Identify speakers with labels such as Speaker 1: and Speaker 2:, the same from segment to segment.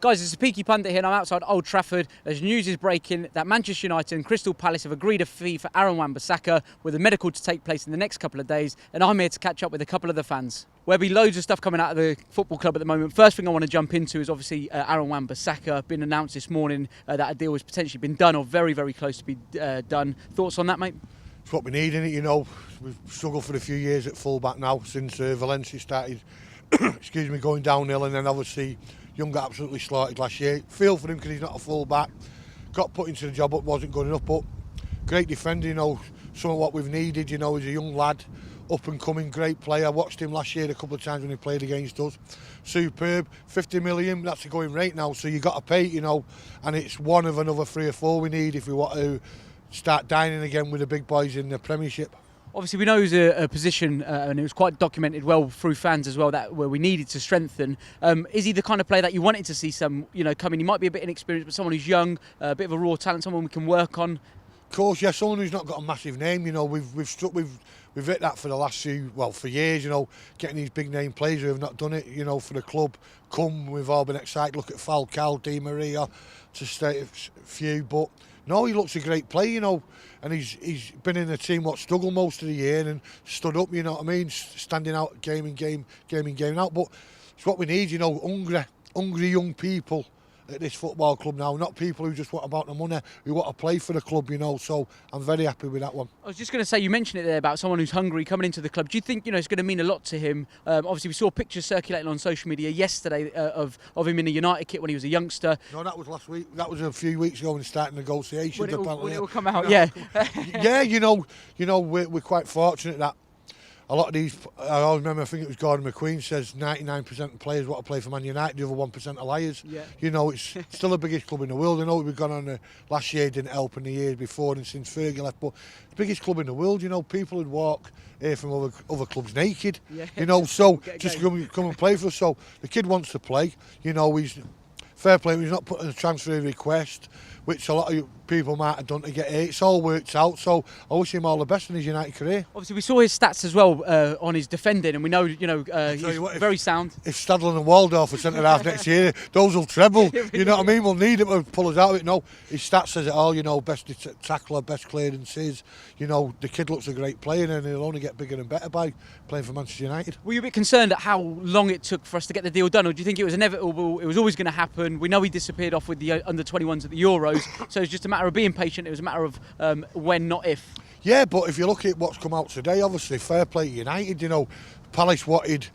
Speaker 1: Guys, it's a Peaky Pundit here and I'm outside Old Trafford as news is breaking that Manchester United and Crystal Palace have agreed a fee for Aaron Wan-Bissaka with a medical to take place in the next couple of days, and I'm here to catch up with a couple of the fans. There'll be loads of stuff coming out of the football club at the moment. First thing I want to jump into is obviously Aaron Wan-Bissaka. Been announced this morning that a deal has potentially been done or very, very close to be done. Thoughts on that, mate?
Speaker 2: It's what we need, innit? You know, we've struggled for a few years at full-back now since Valencia started excuse me, going downhill, and then obviously Young got absolutely slaughtered last year. Feel for him because he's not a full-back. Got put into the job but wasn't good enough, but great defender, you know, some of what we've needed, you know, he's a young lad, up and coming, great player. I watched him last year a couple of times when he played against us. Superb, 50 million, that's a going rate now, so you got to pay it, you know, and it's one of another 3 or 4 we need if we want to start dining again with the big boys in the Premiership.
Speaker 1: Obviously, we know it's a position, and it was quite documented well through fans as well, that where we needed to strengthen. Is he the kind of player that you wanted to see some, you know, come in? He might be a bit inexperienced, but someone who's young, a bit of a raw talent, someone we can work on.
Speaker 2: Of course, yeah, someone who's not got a massive name. You know, we've hit that for the last for years. You know, getting these big name players who have not done it. You know, for the club, we've all been excited. Look at Fancam, Di Maria, to state a few, but. No, he looks a great player, you know, and he's been in a team what struggled most of the year and stood up, you know what I mean, standing out game in game out. But it's what we need, you know, hungry young people at this football club now, not people who just want about the money, who want to play for the club, you know, so I'm very happy with that one.
Speaker 1: I was just going to say, you mentioned it there about someone who's hungry coming into the club. Do you think, you know, it's going to mean a lot to him? Obviously, we saw pictures circulating on social media yesterday of him in a United kit when he was a youngster.
Speaker 2: No, that was last week. That was a few weeks ago when he started negotiations.
Speaker 1: When it will come out,
Speaker 2: yeah. Yeah, you know, we're quite fortunate that a lot of these, I always remember, I think it was Gordon McQueen says 99% of players want to play for Man United, the other 1% are liars.
Speaker 1: Yeah.
Speaker 2: You know, it's still the biggest club in the world. I know we've gone on last year, didn't help in the years before and since Fergie left, but the biggest club in the world, you know, people would walk here from other clubs naked, yeah. You know, so just come and play for us. So the kid wants to play, you know, he's fair play, he's not putting a transfer request, which a lot of people might have done to get here. It's all worked out, so I wish him all the best in his United career.
Speaker 1: Obviously, we saw his stats as well on his defending, and we know, you know, he's very sound.
Speaker 2: If Stadler and Waldorf are centre-half next year, those will treble. You know what I mean? We'll need him to pull us out of it. No, his stats says it all, you know, best tackler, best clearances. You know, the kid looks a great player, and he'll only get bigger and better by playing for Manchester United.
Speaker 1: Were you a bit concerned at how long it took for us to get the deal done, or do you think it was inevitable, it was always going to happen? We know he disappeared off with the under-21s at the Euros, so it's just a matter of being patient. It was a matter of when, not if.
Speaker 2: Yeah, but if you look at what's come out today, obviously fair play to United. You know, Palace wanted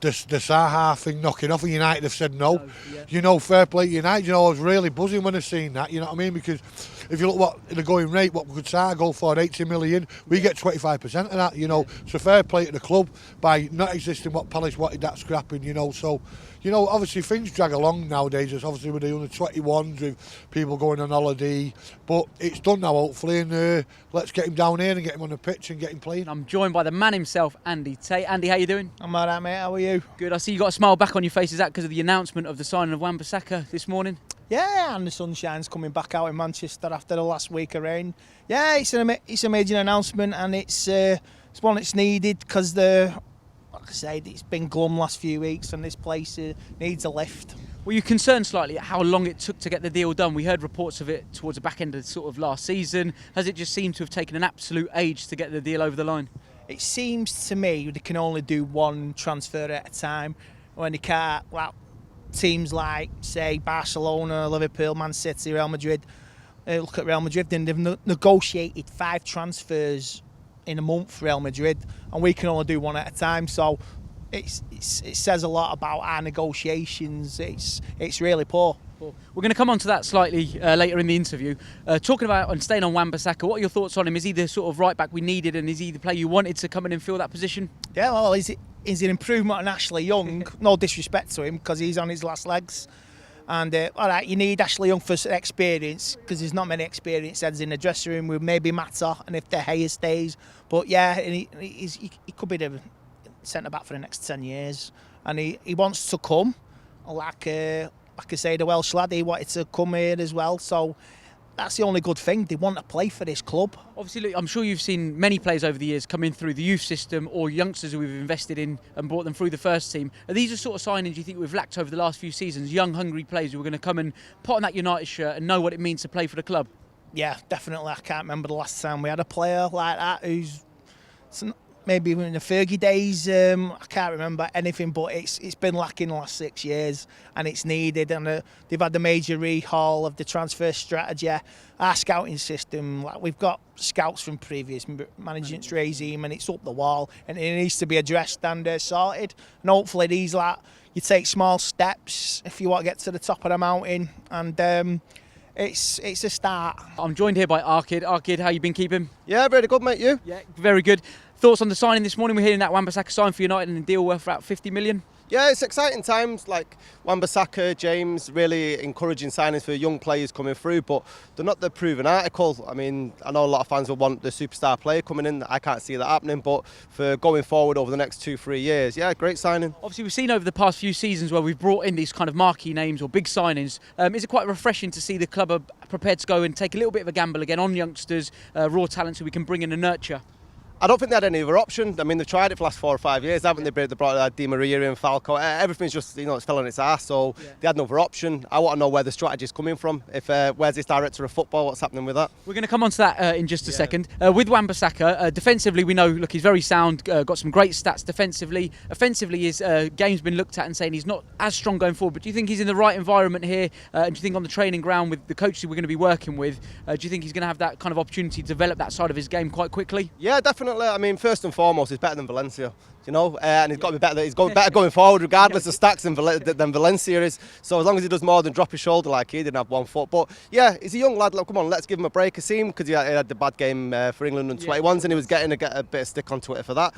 Speaker 2: the Zaha thing knocking off, and United have said no. Yeah. You know, fair play to United. You know, I was really buzzing when I seen that. You know what I mean? Because if you look what the going rate, what could Zaha go for, 80 million, we get 25% of that. You know, so fair play to the club by not existing what Palace wanted, that scrapping. You know, so. You know, obviously things drag along nowadays, it's obviously with the under-21s, with people going on holiday, but it's done now hopefully, and let's get him down here and get him on the pitch and get him playing.
Speaker 1: I'm joined by the man himself, Andy Tate. Andy, how you doing?
Speaker 3: I'm alright, mate, how are you?
Speaker 1: Good, I see you got a smile back on your face. Is that because of the announcement of the signing of Wan-Bissaka this morning?
Speaker 3: Yeah, and the sunshine's coming back out in Manchester after the last week of rain. Yeah, it's a major announcement, and it's one that's needed because like I said, it's been glum last few weeks and this place needs a lift.
Speaker 1: Were you concerned slightly at how long it took to get the deal done? We heard reports of it towards the back end of sort of last season. Has it just seemed to have taken an absolute age to get the deal over the line?
Speaker 3: It seems to me they can only do one transfer at a time when they can't, well, teams like, say, Barcelona, Liverpool, Man City, Real Madrid. Look at Real Madrid, and they've negotiated 5 transfers in a month, Real Madrid, and we can only do one at a time. So it says a lot about our negotiations. It's really poor.
Speaker 1: We're going to come on to that slightly later in the interview. Talking about and staying on Wan-Bissaka, what are your thoughts on him? Is he the sort of right back we needed, and is he the player you wanted to come in and fill that position?
Speaker 3: Yeah, well, is an improvement on Ashley Young. No disrespect to him because he's on his last legs. And all right, you need Ashley Young for experience because there's not many experienced heads in the dressing room with maybe Mata and if De Gea stays. But yeah, and he could be the centre back for the next 10 years, and he wants to come. Like I say, the Welsh lad, he wanted to come here as well. So that's the only good thing. They want to play for this club.
Speaker 1: Obviously, look, I'm sure you've seen many players over the years come in through the youth system or youngsters who we've invested in and brought them through the first team. Are these the sort of signings you think we've lacked over the last few seasons? Young, hungry players who are going to come and put on that United shirt and know what it means to play for the club?
Speaker 3: Yeah, definitely. I can't remember the last time we had a player like that who's maybe in the Fergie days. I can't remember anything, but it's been lacking the last 6 years, and it's needed. And they've had the major rehaul of the transfer strategy, our scouting system. Like, we've got scouts from previous management's regime, and it's up the wall, and it needs to be addressed and sorted. And hopefully, these you take small steps if you want to get to the top of the mountain, and it's a start.
Speaker 1: I'm joined here by Arkid. Arkid, how you been keeping?
Speaker 4: Yeah, very good, mate. You?
Speaker 1: Yeah, very good. Thoughts on the signing this morning? We're hearing that Wan-Bissaka signed for United and a deal worth about 50 million.
Speaker 4: Yeah, it's exciting times. Like Wan-Bissaka, James, really encouraging signings for young players coming through, but they're not the proven article. I mean, I know a lot of fans will want the superstar player coming in. I can't see that happening, but for going forward over the next 2-3 years, yeah, great signing.
Speaker 1: Obviously, we've seen over the past few seasons where we've brought in these kind of marquee names or big signings. Is it quite refreshing to see the club are prepared to go and take a little bit of a gamble again on youngsters, raw talent, so we can bring in and nurture?
Speaker 4: I don't think they had any other option. I mean, they've tried it for the last 4 or 5 years, haven't they? They brought Di Maria in, Falco. Everything's just, it's fell on its ass. So they had no other option. I want to know where the strategy's coming from. Where's this director of football? What's happening with that?
Speaker 1: We're going to come on to that in just a second. With Wan-Bissaka, defensively, we know, look, he's very sound, got some great stats defensively. Offensively, his game's been looked at and saying he's not as strong going forward. But do you think he's in the right environment here? And do you think on the training ground with the coaches we're going to be working with, do you think he's going to have that kind of opportunity to develop that side of his game quite quickly?
Speaker 4: Yeah, definitely. I mean, first and foremost, he's better than Valencia, and he's got to be better. He's better going forward, regardless of stacks than Valencia is. So as long as he does more than drop his shoulder like he didn't have 1 foot. But yeah, he's a young lad. Look, come on, let's give him a break. I see him because he had the bad game for England and 21s, and he was getting a bit of stick on Twitter for that.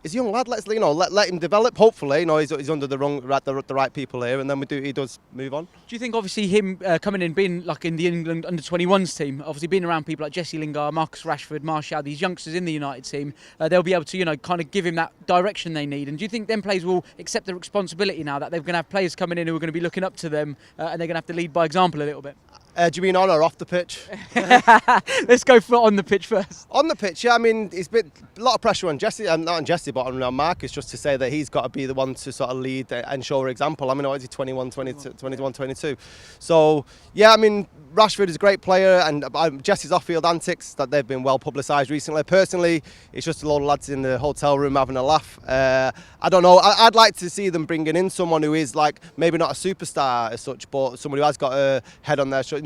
Speaker 4: He's a young lad. Let's let him develop. Hopefully, he's under the right people here, and then he does move on.
Speaker 1: Do you think, obviously, him coming in, being like in the England under 21s team, obviously being around people like Jesse Lingard, Marcus Rashford, Martial, these youngsters in the United team, they'll be able to kind of give him that direction they need? And do you think them players will accept the responsibility now that they're going to have players coming in who are going to be looking up to them, and they're going to have to lead by example a little bit?
Speaker 4: Do you mean on or off the pitch?
Speaker 1: Let's go for on the pitch first.
Speaker 4: On the pitch, yeah. I mean, it's been a lot of pressure on Jesse, not on Jesse, but on Marcus, just to say that he's got to be the one to sort of lead and show an example. I mean, what is he, 21, 22? So, yeah, I mean, Rashford is a great player, and Jesse's off-field antics that they've been well publicised recently. Personally, it's just a lot of lads in the hotel room having a laugh. I don't know. I'd like to see them bringing in someone who is like maybe not a superstar as such, but someone who has got a head on their shoulders.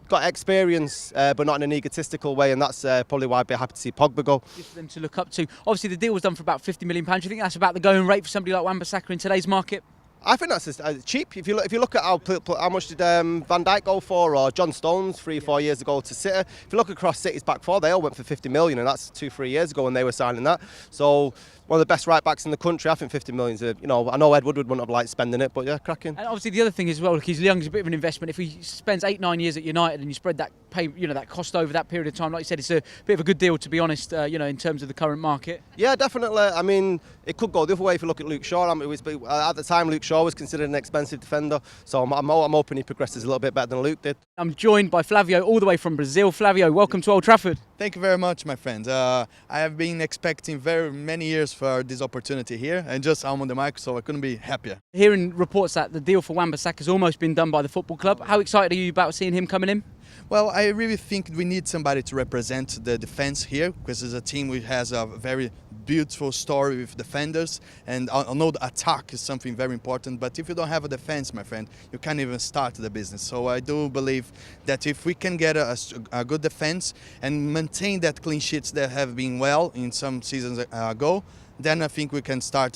Speaker 4: Got experience, but not in an egotistical way, and that's probably why I'd be happy to see Pogba go.
Speaker 1: Just for them to look up to. Obviously, the deal was done for about £50 million. Do you think that's about the going rate for somebody like Wan-Bissaka in today's market?
Speaker 4: I think that's cheap. If you look at how much did Van Dijk go for, or John Stones 3 or 4 years ago to City. If you look across City's back four, they all went for 50 million, and that's 2-3 years ago when they were signing that. So one of the best right backs in the country. I think 50 million is, I know Ed Woodward wouldn't have liked spending it, but yeah, cracking.
Speaker 1: And obviously the other thing as well, look, he's young, he's a bit of an investment. If he spends 8-9 years at United and you spread that pay, that cost over that period of time, like you said, it's a bit of a good deal, to be honest. In terms of the current market.
Speaker 4: Yeah, definitely. I mean, it could go the other way if you look at Luke Shaw. At the time, Luke Shaw was considered an expensive defender, so I'm hoping he progresses a little bit better than Luke did.
Speaker 1: I'm joined by Flavio, all the way from Brazil. Flavio, welcome to Old Trafford.
Speaker 5: Thank you very much, my friend. I have been expecting very many years for this opportunity here, and I'm on the mic, so I couldn't be happier.
Speaker 1: Hearing reports that the deal for Wan-Bissaka has almost been done by the football club. How excited are you about seeing him coming in?
Speaker 5: Well, I really think we need somebody to represent the defense here, because it's a team which has a very beautiful story with defenders, and I know the attack is something very important, but if you don't have a defense, my friend, you can't even start the business. So I do believe that if we can get a good defense and maintain that clean sheets that have been well in some seasons ago, then I think we can start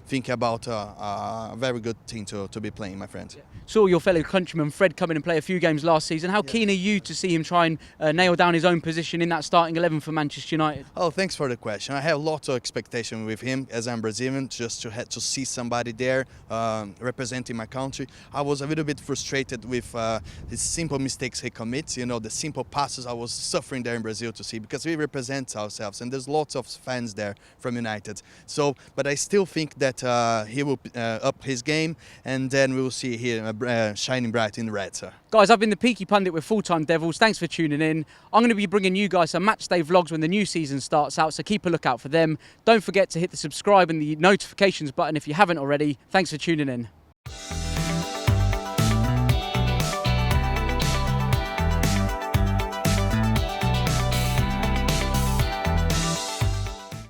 Speaker 5: thinking about a very good team to be playing, my friend.
Speaker 1: Yeah. Saw your fellow countryman Fred come in and play a few games last season. How keen are you to see him try and nail down his own position in that starting 11 for Manchester United?
Speaker 5: Oh, thanks for the question. I have lots of expectation with him as I'm Brazilian, just to see somebody there representing my country. I was a little bit frustrated with the simple mistakes he commits, the simple passes I was suffering there in Brazil to see, because we represent ourselves, and there's lots of fans there from United. good. So, but I still think that he will up his game, and then we will see here shining bright in the red, sir.
Speaker 1: Guys, I've been the Peaky Pundit with Full Time Devils. Thanks for tuning in. I'm going to be bringing you guys some matchday vlogs when the new season starts out, so keep a lookout for them. Don't forget to hit the subscribe and the notifications button if you haven't already. Thanks for tuning in.